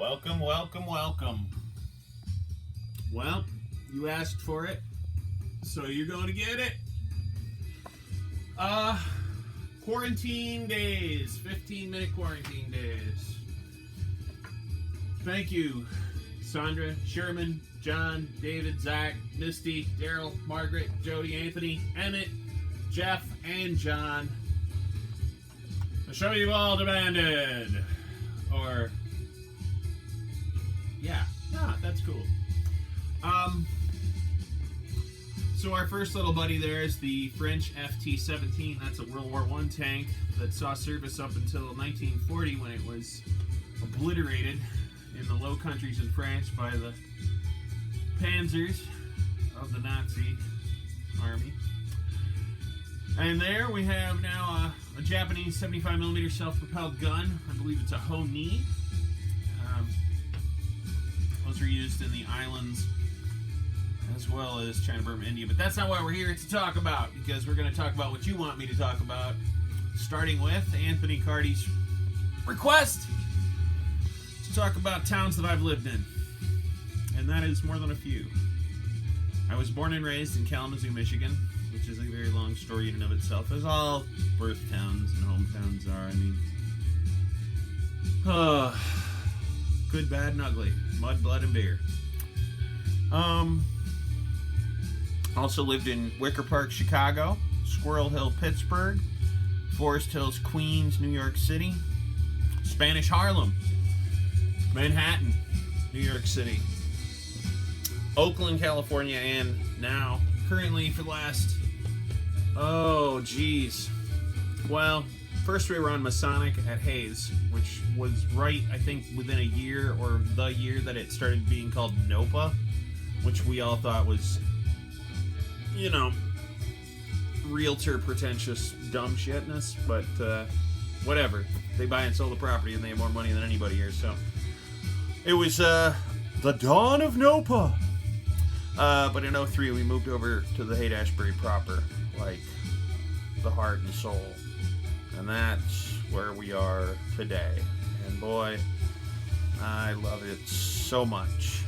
Welcome, welcome, welcome. Well, you asked for it, so you're going to get it. Quarantine days, 15-minute quarantine days. Thank you, Sandra, Sherman, John, David, Zach, Misty, Daryl, Margaret, Jody, Anthony, Emmett, Jeff, and John. The show you've all demanded. Or, yeah, that's cool. So our first little buddy there is the French FT-17. That's a World War I tank that saw service up until 1940 when it was obliterated in the Low Countries in France by the Panzers of the Nazi army. And there we have now a Japanese 75mm self-propelled gun. I believe it's a Ho-Ni. Those are used in the islands as well as China, Burma, India. But that's not what we're here to talk about, because we're going to talk about what you want me to talk about, starting with Anthony Cardy's request to talk about towns that I've lived in. And that is more than a few. I was born and raised in Kalamazoo, Michigan, which is a very long story in and of itself, as all birth towns and hometowns are. I mean, good, bad, and ugly. Mud, blood, and beer. Also lived in Wicker Park, Chicago, Squirrel Hill, Pittsburgh, Forest Hills, Queens, New York City, Spanish Harlem, Manhattan, New York City, Oakland, California, and now, currently for the last, well, first we were on Masonic at Hayes, which was right, I think, within a year or the year that it started being called NOPA, which we all thought was, realtor pretentious dumb shitness, but whatever. They buy and sell the property and they have more money than anybody here, so it was the dawn of NOPA. But in 03 we moved over to the Haight-Ashbury proper, like the heart and soul. And that's where we are today. And boy, I love it so much.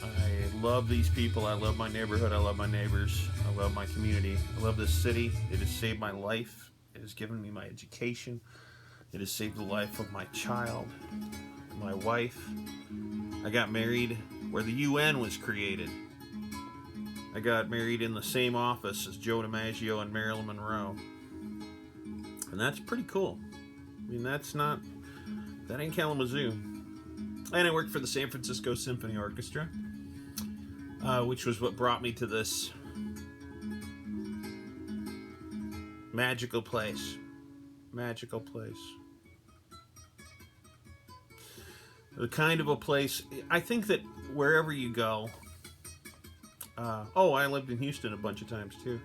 I love these people. I love my neighborhood. I love my neighbors. I love my community. I love this city. It has saved my life. It has given me my education. It has saved the life of my child, my wife. I got married where the UN was created. I got married in the same office as Joe DiMaggio and Marilyn Monroe. And that's pretty cool. I mean, that ain't Kalamazoo. And I worked for the San Francisco Symphony Orchestra, which was what brought me to this magical place. Magical place. The kind of a place, I think that wherever you go, I lived in Houston a bunch of times too.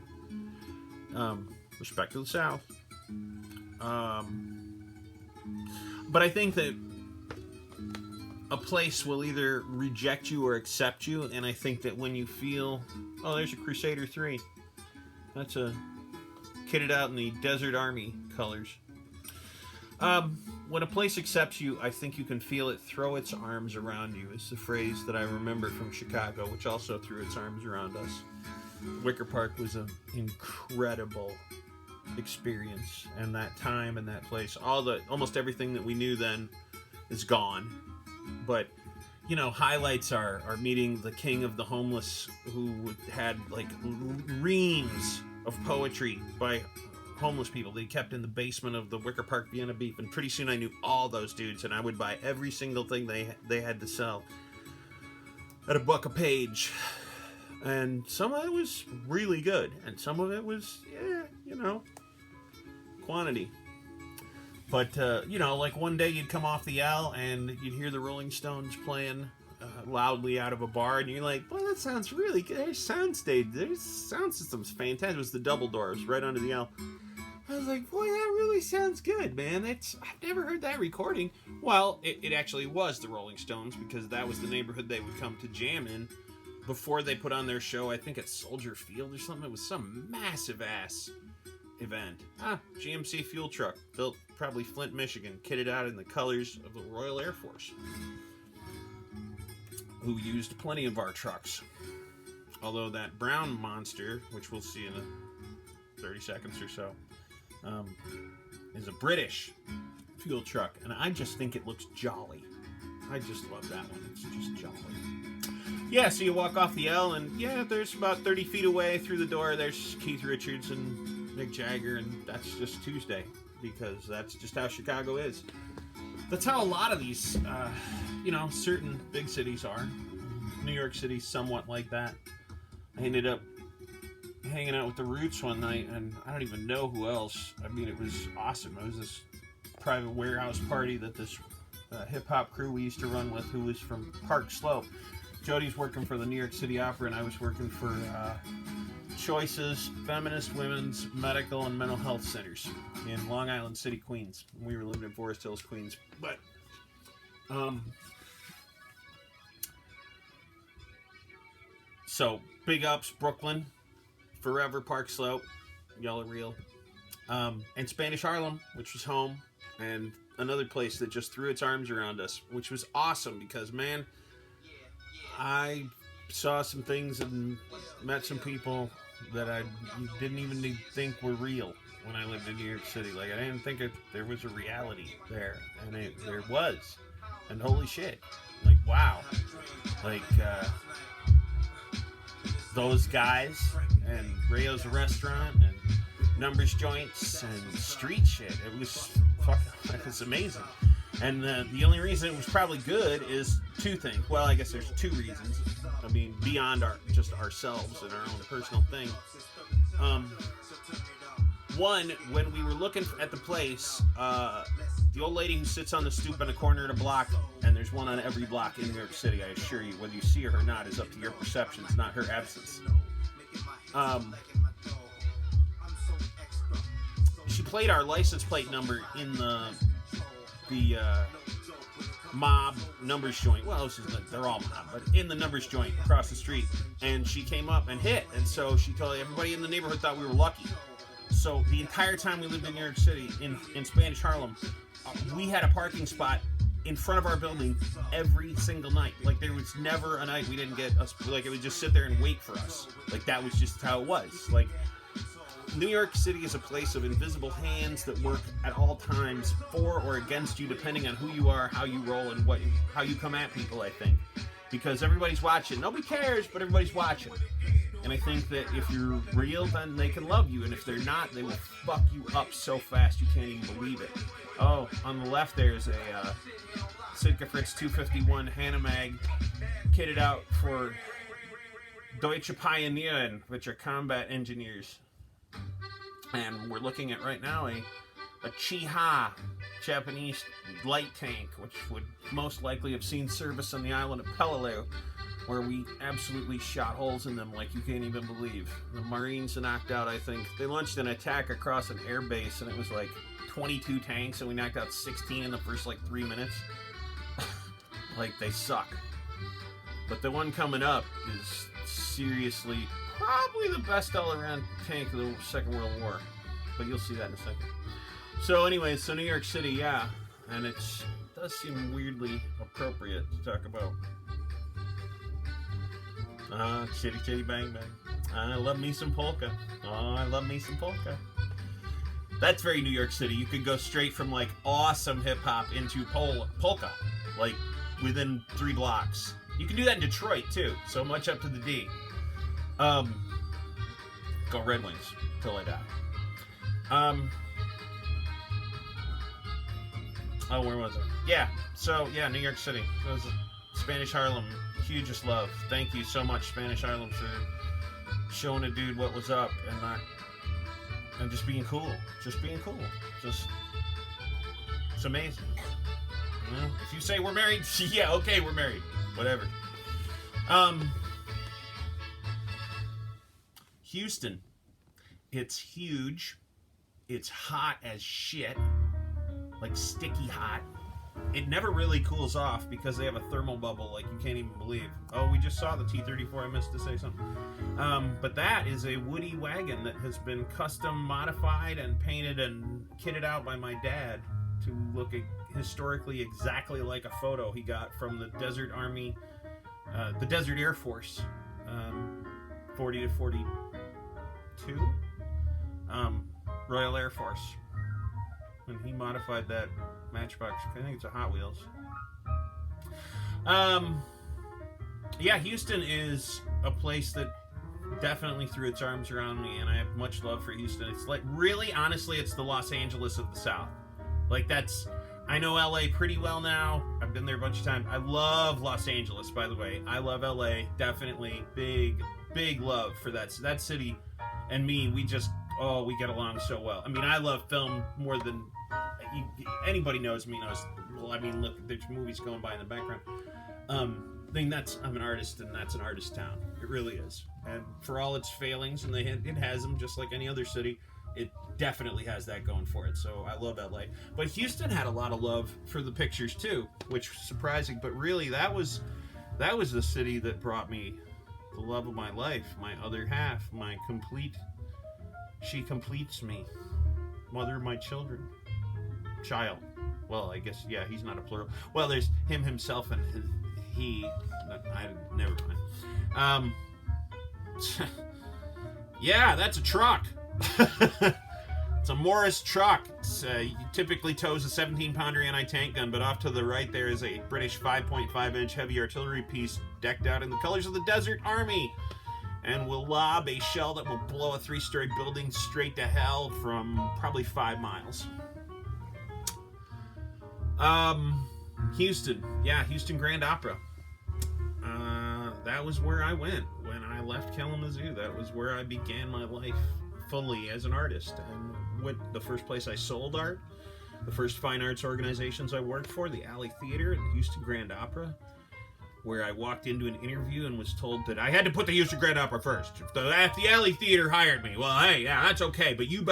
Respect to the South. But I think that a place will either reject you or accept you, and I think that when you feel, there's a Crusader 3. That's a kitted out in the Desert Army colors. When a place accepts you, I think you can feel it throw its arms around you, is the phrase that I remember from Chicago, which also threw its arms around us. Wicker Park was an incredible experience, and that time and that place, almost everything that we knew then is gone. But highlights are meeting the king of the homeless, who had like reams of poetry by homeless people they kept in the basement of the Wicker Park Vienna Beef, and pretty soon I knew all those dudes, and I would buy every single thing they had to sell at $1 a page. And some of it was really good, and some of it was, quantity. But, like one day you'd come off the L and you'd hear the Rolling Stones playing loudly out of a bar, and you're like, boy, that sounds really good. There's soundstage. There's sound system's fantastic. It was the double doors right under the L. I was like, boy, that really sounds good, man. I've never heard that recording. Well, it actually was the Rolling Stones, because that was the neighborhood they would come to jam in before they put on their show, I think at Soldier Field or something. It was some massive ass event. GMC fuel truck, built probably Flint, Michigan, kitted out in the colors of the Royal Air Force. who used plenty of our trucks. Although that brown monster, which we'll see in 30 seconds or so, is a British fuel truck, and I just think it looks jolly. I just love that one. It's just jolly. Yeah, so you walk off the L, and yeah, there's about 30 feet away through the door, there's Keith Richards and Mick Jagger, and that's just Tuesday, because that's just how Chicago is. That's how a lot of these, certain big cities are. New York City's somewhat like that. I ended up hanging out with the Roots one night, and I don't even know who else. I mean, it was awesome. It was this private warehouse party that this hip-hop crew we used to run with, who was from Park Slope. Jody's working for the New York City Opera, and I was working for Choices, Feminist Women's Medical and Mental Health Centers in Long Island City, Queens. We were living in Forest Hills, Queens. But, so, big ups, Brooklyn, forever, Park Slope, y'all are real. And Spanish Harlem, which was home, and another place that just threw its arms around us, which was awesome because, man, I saw some things and met some people that I didn't even think were real when I lived in New York City. Like, I didn't think there was a reality there, and there was. And holy shit. Like, wow. Like, those guys, and Rayo's Restaurant, and Numbers Joints, and street shit. It was fucking, it's amazing. And the only reason it was probably good is two things. Well, I guess there's two reasons. I mean, beyond just ourselves and our own personal thing. One, when we were looking at the place, the old lady who sits on the stoop on the corner of the block, and there's one on every block in New York City, I assure you, whether you see her or not is up to your perceptions, not her absence. She played our license plate number in the mob numbers joint. Well, they're all mob, but in the numbers joint across the street. And she came up and hit. And so she told everybody in the neighborhood thought we were lucky. So the entire time we lived in New York City, in Spanish Harlem, we had a parking spot in front of our building every single night. Like, there was never a night we didn't get us, like, it would just sit there and wait for us. Like, that was just how it was. Like, New York City is a place of invisible hands that work at all times for or against you, depending on who you are, how you roll, and how you come at people, I think. Because everybody's watching. Nobody cares, but everybody's watching. And I think that if you're real, then they can love you. And if they're not, they will fuck you up so fast you can't even believe it. Oh, on the left there's a Sitka Fritz 251 Hanomag kitted out for Deutsche Pionieren, which are combat engineers. And we're looking at right now a Chiha Japanese light tank, which would most likely have seen service on the island of Peleliu, where we absolutely shot holes in them like you can't even believe. The Marines knocked out, I think, they launched an attack across an air base, and it was like 22 tanks, and we knocked out 16 in the first, 3 minutes. Like, they suck. But the one coming up is seriously probably the best all-around tank of the Second World War. But you'll see that in a second. So anyway, so New York City, yeah. And it does seem weirdly appropriate to talk about. Chitty chitty bang bang. I love me some polka. Oh, I love me some polka. That's very New York City. You could go straight from, awesome hip-hop into polka. Within 3 blocks. You can do that in Detroit, too. So much up to the D. Go Red Wings till I die. Where was I? Yeah. So yeah, New York City. It was Spanish Harlem. Hugest love. Thank you so much, Spanish Harlem, for showing a dude what was up and just being cool. Just being cool. It's amazing. You know, if you say we're married, yeah, okay, we're married. Whatever. Houston. It's huge. It's hot as shit. Sticky hot. It never really cools off because they have a thermal bubble like you can't even believe. Oh, we just saw the T-34. I missed to say something. But that is a Woody wagon that has been custom modified and painted and kitted out by my dad to look historically exactly like a photo he got from the Desert Army the Desert Air Force, 40 to 42, Royal Air Force. And he modified that Matchbox. I think it's a Hot Wheels. Yeah, Houston is a place that definitely threw its arms around me, and I have much love for Houston. It's like, really, honestly, it's the Los Angeles of the South. Like, I know LA pretty well now. I've been there a bunch of times. I love Los Angeles, by the way. I love LA, definitely. Big love for that city. And me, we get along so well. I mean, I love film more than anybody knows me knows. Well, I mean, look, there's movies going by in the background. I'm an artist, and that's an artist town. It really is. And for all its failings, and it has them just like any other city, it definitely has that going for it. So I love LA. But Houston had a lot of love for the pictures too, which was surprising. But really, that was the city that brought me the love of my life, my other half, she completes me, mother of my children, child. Well, I guess, yeah, he's not a plural. Well, there's him, himself, and he. Never mind. Yeah, that's a truck. It's a Morris truck. It typically tows a 17-pounder anti-tank gun, but off to the right there is a British 5.5-inch heavy artillery piece decked out in the colors of the Desert Army, and will lob a shell that will blow a 3-story building straight to hell from probably 5 miles. Houston. Yeah, Houston Grand Opera. That was where I went when I left Kalamazoo. That was where I began my life fully as an artist, and went the first place I sold art, the first fine arts organizations I worked for, the Alley Theater and the Houston Grand Opera, where I walked into an interview and was told that I had to put the Houston Grand Opera first. If the Alley Theater hired me, well, hey, yeah, that's okay, but you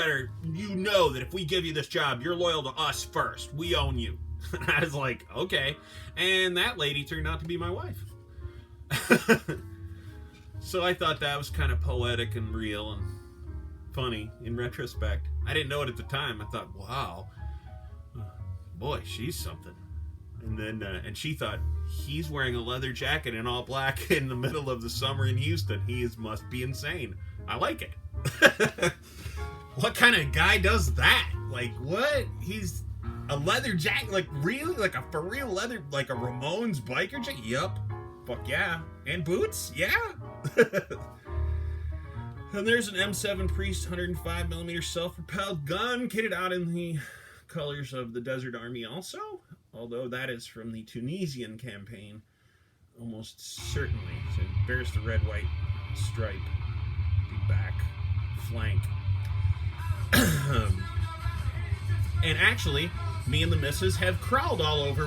know that if we give you this job, you're loyal to us first. We own you. And I was like, okay. And that lady turned out to be my wife. So I thought that was kind of poetic and real and funny in retrospect. I didn't know it at the time. I thought, wow, boy, she's something. And then, and she thought, he's wearing a leather jacket in all black in the middle of the summer in Houston. Must be insane. I like it. What kind of guy does that? Like, what? He's a leather jacket? Like, really? Like a for real leather, like a Ramones biker jacket? Yup. Fuck yeah. And boots? Yeah. And there's an M7 Priest 105mm self-propelled gun kitted out in the colors of the Desert Army also, although that is from the Tunisian campaign, almost certainly. So it bears the red-white stripe, the back flank. And actually, me and the missus have crawled all over